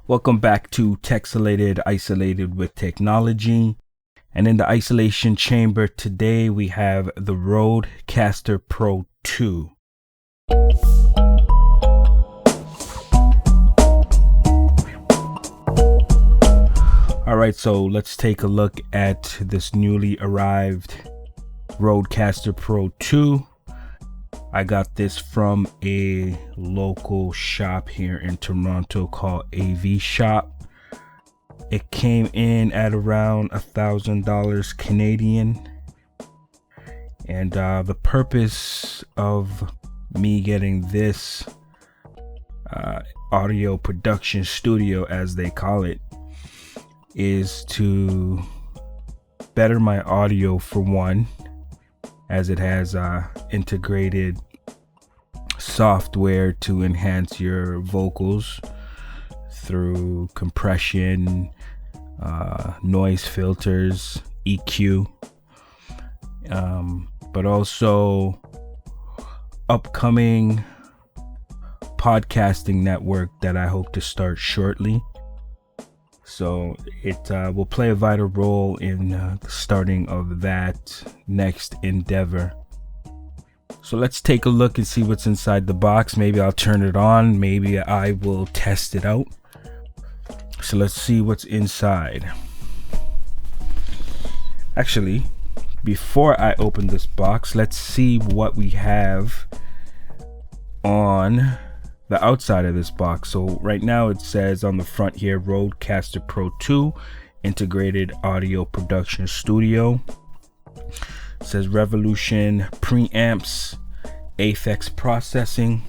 Welcome back to Texelated Isolated with Technology. And in the isolation chamber today we have the RØDECaster Pro II. Alright, so let's take a look at this newly arrived RØDECaster Pro II. I got this from a local shop here in Toronto called AV Shop. It came in at around $1,000 Canadian. And the purpose of me getting this audio production studio, as they call it, is to better my audio for one, as it has integrated software to enhance your vocals through compression, noise filters, EQ, but also upcoming podcasting network that I hope to start shortly. So it will play a vital role in the starting of that next endeavor. So let's take a look and see what's inside the box. Maybe I'll turn it on. Maybe I will test it out. So let's see what's inside. Actually, before I open this box, let's see what we have on the outside of this box. So right now it says on the front here, RØDECaster Pro II integrated audio production studio. It says Revolution Preamps, Aphex processing.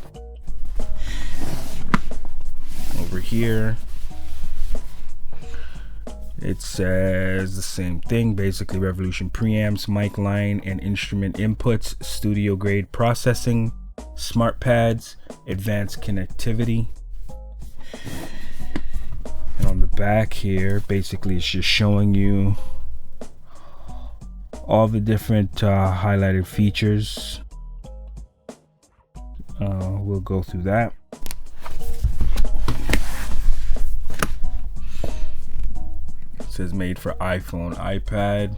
Over here it says the same thing, basically Revolution Preamps, mic line and instrument inputs, studio grade processing, smart pads, advanced connectivity. And on the back here, basically it's just showing you all the different highlighted features. We'll go through that. It says made for iPhone, iPad.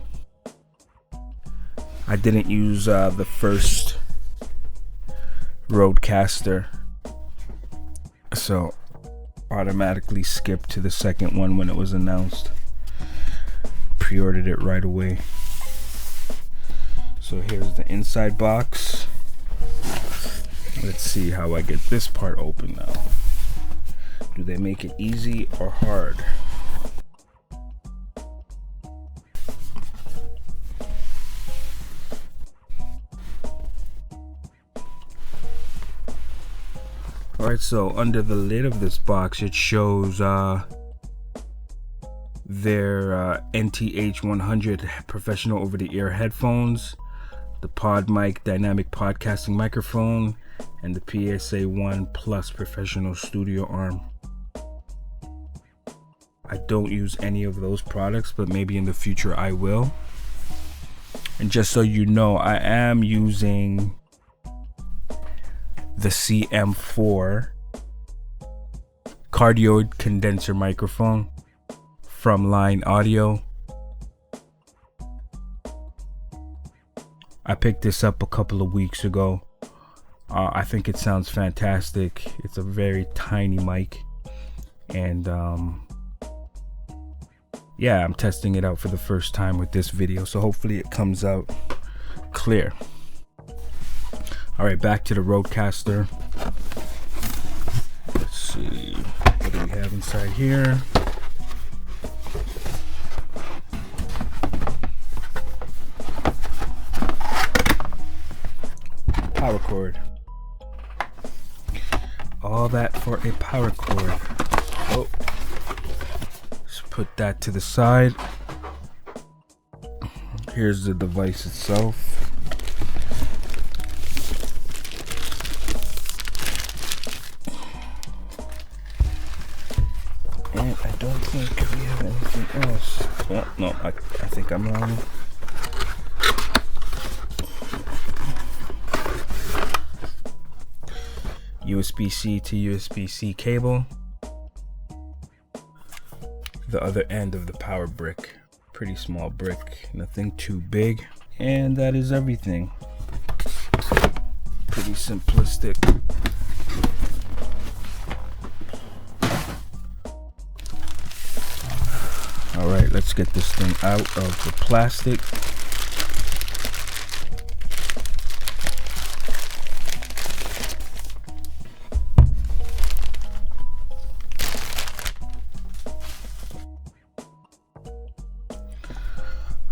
I didn't use the first RØDECaster, so automatically skipped to the second one when it was announced. Pre-ordered it right away. So here's the inside box. Let's see how I get this part open now. Do they make it easy or hard? Alright, so under the lid of this box it shows their NTH100 professional over-the-ear headphones, the PodMic dynamic podcasting microphone, and the PSA1 Plus professional studio arm. I don't use any of those products, but maybe in the future I will. And just so you know, I am using the CM4 cardioid condenser microphone from Line Audio. I picked this up a couple of weeks ago. I think it sounds fantastic. It's a very tiny mic, and yeah, I'm testing it out for the first time with this video, so hopefully it comes out clear. Alright, back to the RØDECaster. Let's see, what do we have inside here? Power cord. All that for a power cord. Oh, let's put that to the side. Here's the device itself. And I don't think we have anything else. Oh, no, I think I'm wrong. USB-C to USB-C cable. the other end of the power brick. Pretty small brick, nothing too big. And that is everything. Pretty simplistic. All right, let's get this thing out of the plastic.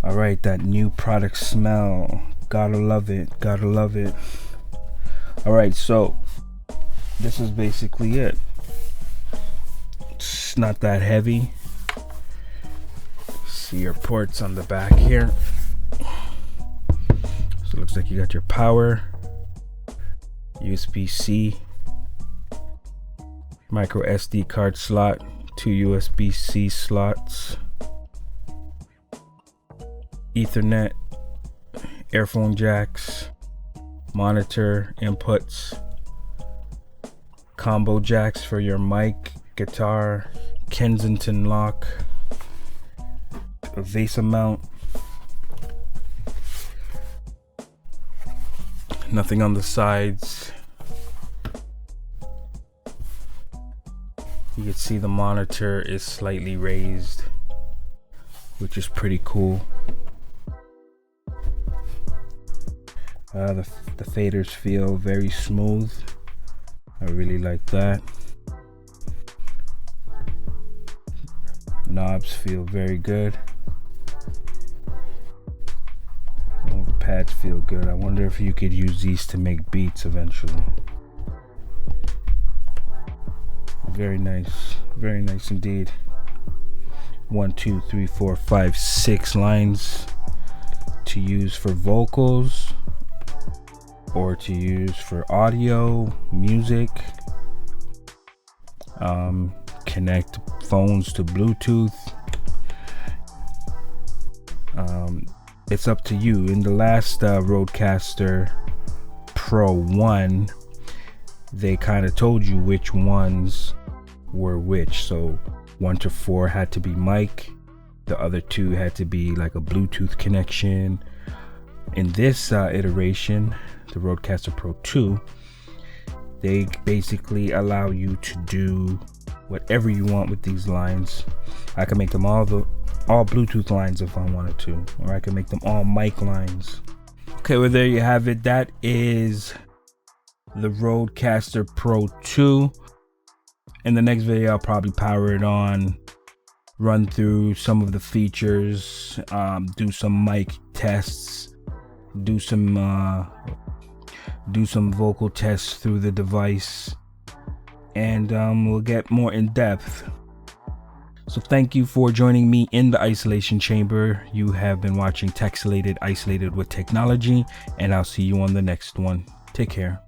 All right, that new product smell. Gotta love it, gotta love it. All right, so this is basically it. It's not that heavy. See your ports on the back here. So it looks like you got your power, USB-C, micro SD card slot, 2 USB-C slots, Ethernet, earphone jacks, monitor inputs, combo jacks for your mic, guitar, Kensington lock, a VESA mount, nothing on the sides. You can see the monitor is slightly raised, which is pretty cool. The faders feel very smooth. I really like that. Knobs feel very good. Oh, the pads feel good. I wonder if you could use these to make beats eventually. Very nice indeed. 1, 2, 3, 4, 5, 6 lines to use for vocals or to use for audio, music. Connect phones to Bluetooth. It's up to you. In the last Rodecaster Pro I, they kind of told you which ones were which. So 1 to 4 had to be mic, the other 2 had to be like a Bluetooth connection. In this iteration, the Rodecaster Pro II, they basically allow you to do whatever you want with these lines. I can make them all Bluetooth lines if I wanted to, or I can make them all mic lines. Okay, well, there you have it. That is the Rodecaster Pro II. In the next video, I'll probably power it on, run through some of the features, do some mic tests, do some vocal tests through the device, and we'll get more in depth. So thank you for joining me in the isolation chamber. You have been watching Texelated Isolated with Technology, and I'll see you on the next one. Take care.